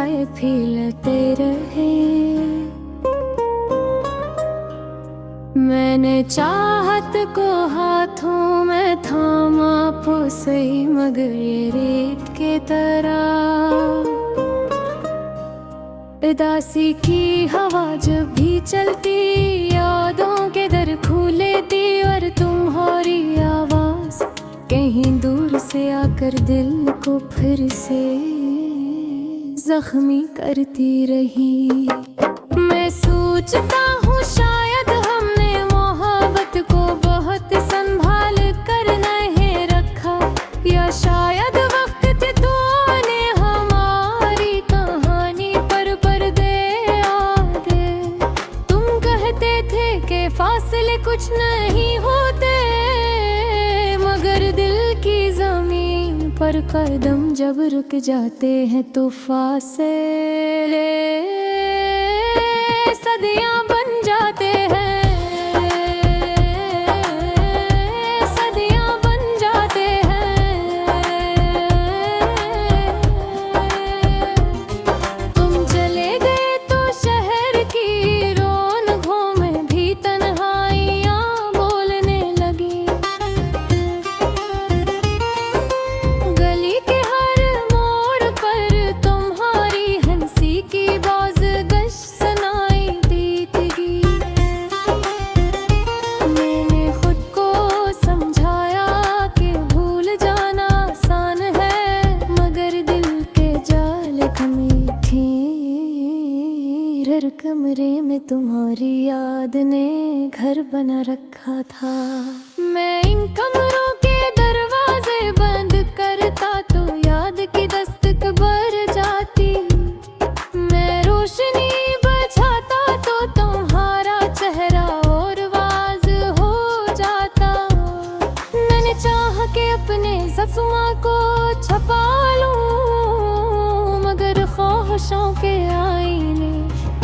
साए फीलते रहे। मैंने चाहत को हाथों में थामा सही, मगर ये रेत के तरह उदासी की हवा जब भी चलती, यादों के दर खुले थी और तुम्हारी आवाज कहीं दूर से आकर दिल को फिर से जख्मी करती रही। मैं सोचता हूँ शायद हमने मोहब्बत को बहुत संभाल कर नहीं रखा, या शायद वक्त तूने हमारी कहानी पर पर्दे आधे। तुम कहते थे कि फासले कुछ नहीं होते, मगर दिल की जमीन पर कदम जब रुक जाते हैं तो फासले सदियां बन जाते हैं, सदियां बन जाते हैं। तुम चले गए तो शहर की रौनकों में भी तन्हाइयां बोलने लगी। गली के हर मोड़ पर तुम्हारी हंसी की बाज़गश सुनाई देती। मैंने खुद को समझाया कि भूल जाना आसान है, मगर दिल के जाल थमे थे। हर कमरे में तुम्हारी याद ने घर बना रखा था। मैं इन कमरों के दरवाजे बंद करता तो याद की दस्तक बढ़ जाती। मैं रोशनी बचाता तो तुम्हारा चेहरा और वाज हो जाता। मैंने चाहा कि अपने ज़ख्मों को छुपा लूं, मगर ख्वाहिशों के आईने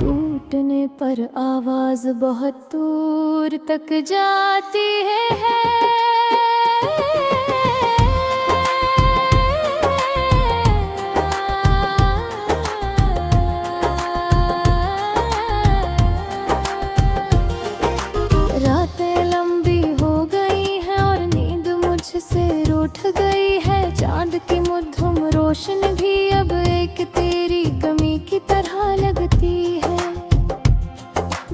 टूटने पर आवाज बहुत दूर तक जाती है। रातें लंबी हो गई हैं और नींद मुझसे रूठ गई है। चांद की मधुम रोशनी भी अब एक तेरी कमी की तरह लगती है।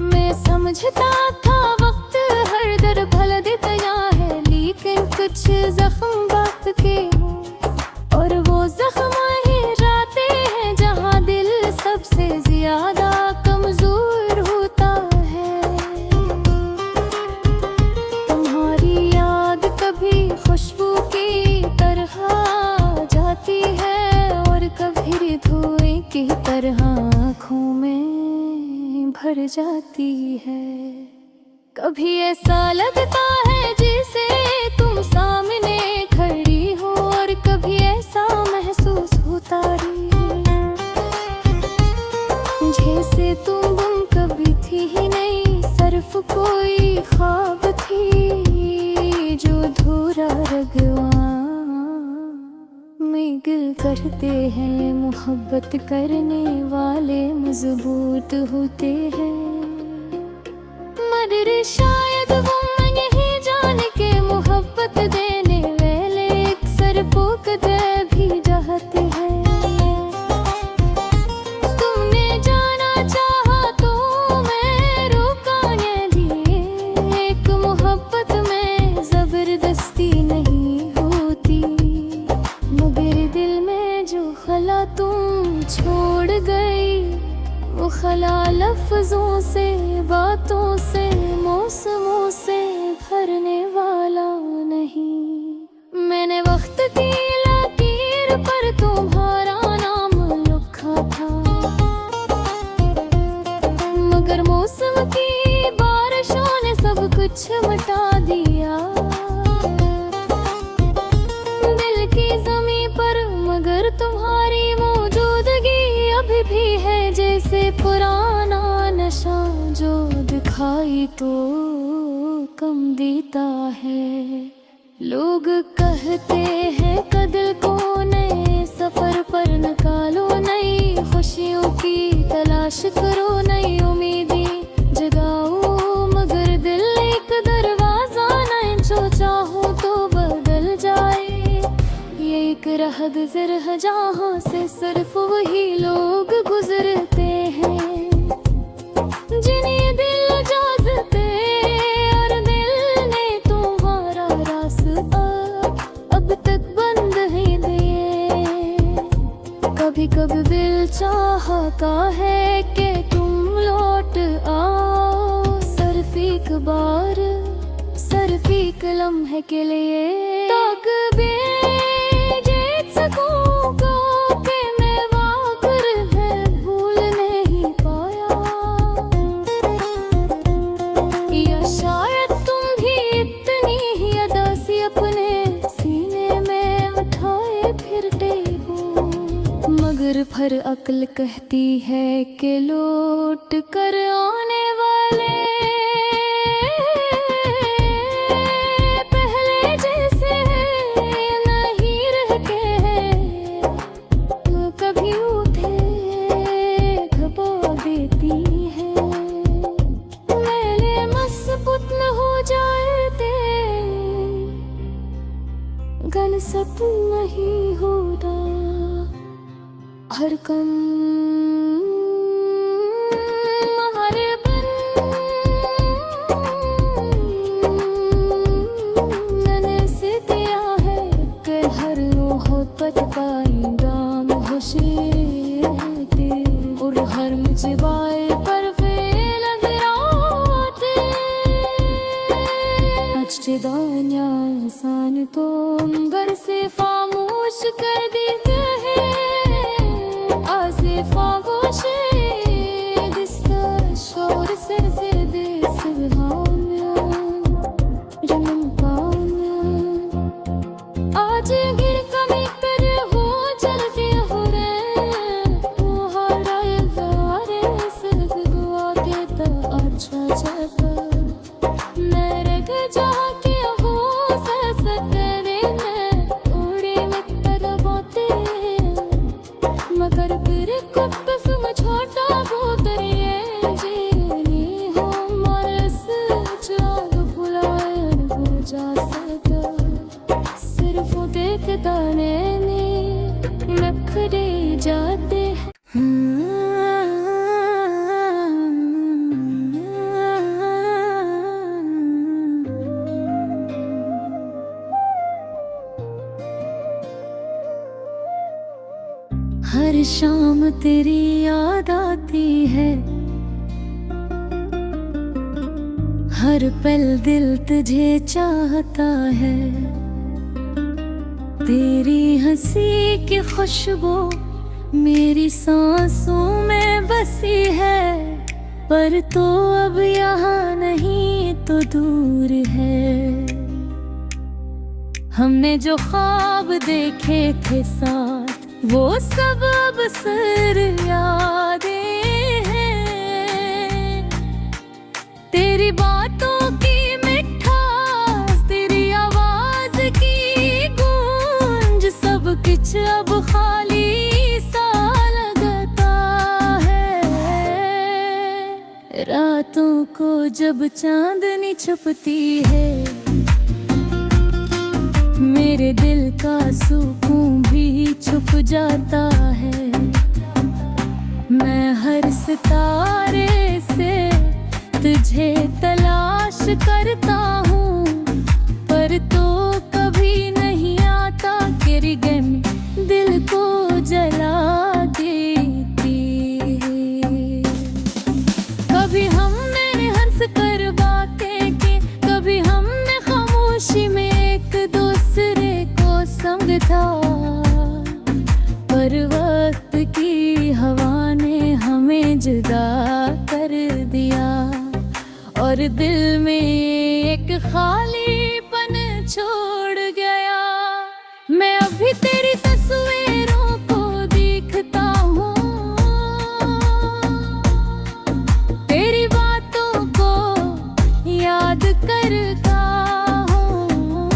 मैं समझता था वक्त हर दर भला देता है, लेकिन कुछ जख्म वक्त के हों, और वो जख्म ही रातें हैं जहाँ दिल सबसे ज्यादा कमजोर होता है। तुम्हारी याद कभी खुशबू की तरह जाती है और कभी धुएं की तरह आँखों में भर जाती है। कभी ऐसा लगता है जैसे तुम सामने खड़ी हो, और कभी ऐसा महसूस होता है जैसे तुम गुम कभी थी ही नहीं, सिर्फ कोई ख्वाब थी जो धूरा रगवा में गिल करते हैं। मोहब्बत करने वाले मजबूत होते हैं, मगर शायद वो नहीं जान के मोहब्बत देने वाले अक्सर पुख्ता भी चाहते हैं। तुमने जाना चाहा तो मैं रोका न दिए, एक मोहब्बत में जबरदस्ती नहीं होती, मगर दिल में जो खला तुम छोड़ गई, वो खला लफ्जों से, बातों से, मौसमों से भरने वाला नहीं। मैंने वक्त की लकीर पर तुम्हारा नाम लिखा था, मगर मौसम की बारिशों ने सब कुछ मिटा दिया। दिल की ज़मीं पर मगर तुम्हारी मौजूदगी अभी भी है, जैसे पुराना नशा जो दिखाई तो कम देता है। लोग कहते हैं कदर को नए सफर पर निकालो, नई खुशी तलाश करो, नई उम्मीदें जगाओ, मगर दिल एक दरवाजा नहीं, जो चाहो तो बदल जाए। ये एक राह गुज़र है जहाँ से सिर्फ वही लोग गुजरते हैं जिन्हें दिल इजाज़ते, और दिल ने तुम्हारा रास्ता अब तक बंद ही दिए। कभी कभी दिल चाहता है कि तुम लौट आओ, सिर्फ एक बार, सिर्फ एक लम्हे के लिए, ताकि जीत सकूं कि मैं वाक़िर है भूल नहीं पाया। या शायद तुम भी इतनी ही उदासी अपने सीने में उठाए फिरते हो, मगर फिर अक्ल कहती है कि लौट कर आने वाले पहले जैसे नहीं रहते हैं। कभी उठे घबा देती है, मेले मस्बूत न हो जाते, गन सब नहीं होता, हर कम हर बन मैंने से दिया है कि हर मोहब्बत पाएगा खुशी, और हर मुझे बाए पर फेल नजराते। अच्छे दानिया इंसान तो घर से खामोश कर देते हैं, आसे खामोशी दिस्ता शोर सर से दिस भावना जन्म पाना। आज गिर कमी कर हो चलते हो रे, वो हारा यारे सद गुआ के तो अच्छा चलता, मेरे गजा के हो ससतरे में उड़ी में तरबोते, मगर फिर कब तुम छोटा बोतरिए जीनी हो मरस चाग भुलाए हो जा सका, सिर्फ देखता नैने नखरे जाते हर शाम तेरी याद आती है, हर पल दिल तुझे चाहता है, तेरी हंसी की खुशबू मेरी सांसों में बसी है, पर तो अब यहाँ नहीं तो दूर है। हमने जो ख्वाब देखे थे साथ वो सब अब सर यादें हैं, तेरी बातों की मिठास, तेरी आवाज की गूंज, सब कुछ अब खाली सा लगता है। रातों को जब चांदनी छुपती है, मेरे दिल का सुकून भी छुप जाता है। मैं हर सितारे से तुझे तलाश करता हूँ, पर तो कभी नहीं आता, तेरी गम दिल को जला देती है। कभी हमने हंस कर बातें की, कभी हमने खामोशी में एक दूसरे को संग था, पर वक्त की हवा ने हमें जुदा कर दिया, और दिल में एक खालीपन छोड़ गया। मैं अभी तेरी तस्वीरों को देखता हूँ, तेरी बातों को याद करता हूँ,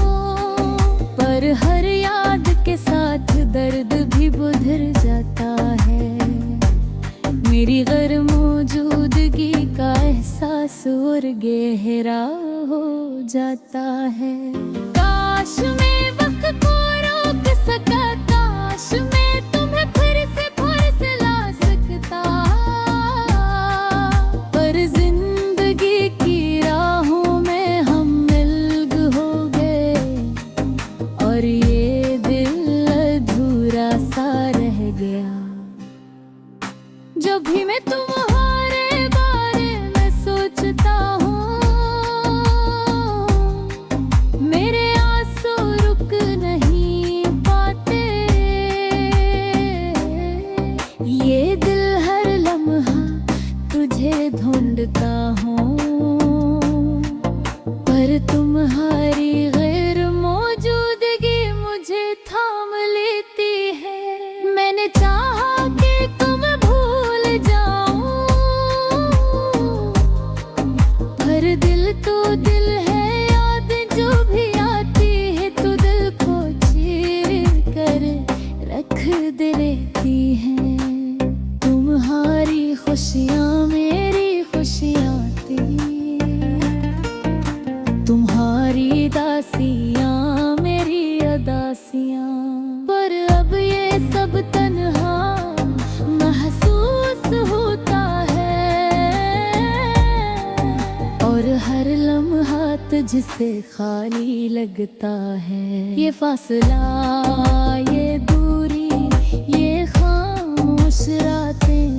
पर हर याद के साथ दर्द भी बुझर जाता है। मेरी गरम सफर गहरा हो जाता है। काश मैं वक्त को रोक सका, काश मैं तुम्हें फिर से ला सकता, पर जिंदगी की राहों में हम मिल हो गए और ये दिल अधूरा सा रह गया। जब भी मैं तुम्हारे बारे में सोचता हूँ, मेरे आंसू रुक नहीं पाते। ये दिल हर लम्हा तुझे ढूंढता हूँ, पर तुम्हारी गैर मौजूदगी मुझे थाम लेती है। मैंने चाहा कि तुम भूल जाऊं, पर दिल तो दिल है, याद जो भी आती है तो दिल को चीर कर रख देती है। तुम्हारी खुशियाँ मेरी खुशियाँ थी, तुम्हारी दासियाँ मेरी अदासियाँ, पर अब ये सब तन्हा महसूस होता है और हर लम्हा तुझसे खाली लगता है। ये फासला, ये दूरी, ये खामोश रातें,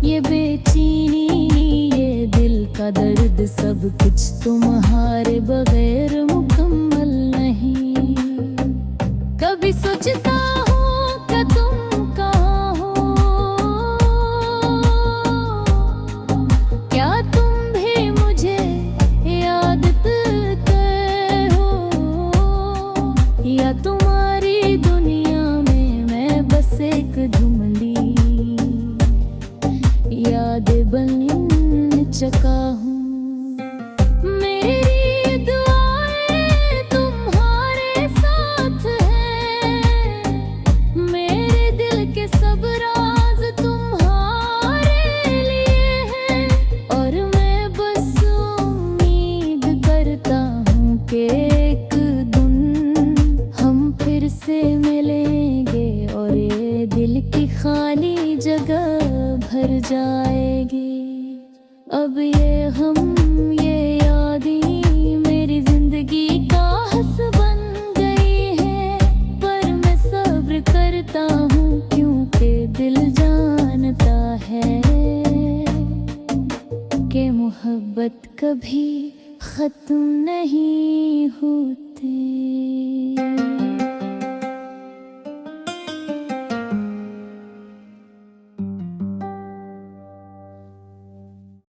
ये बेचैनी, ये दिल का दर्द, सब कुछ तुम्हारे बगैर मुकम्मल नहीं। कभी सोचता हूँ कि तुम कहाँ हो, क्या तुम भी मुझे याद करते हो, या तुम्हारी दुनिया में मैं बस एक धुंधली याद बन चुका हूँ। मेरी दुआएं तुम्हारे साथ हैं, मेरे दिल के सब राज तुम्हारे लिए हैं, और मैं बस उम्मीद करता हूँ कि एक दिन हम फिर से मिलेंगे और ये दिल की खाली जगह भर जाएगी। अब ये हम, ये यादें मेरी जिंदगी का हस बन गई है, पर मैं सब्र करता हूँ क्योंकि दिल जानता है कि मोहब्बत कभी खत्म नहीं होती।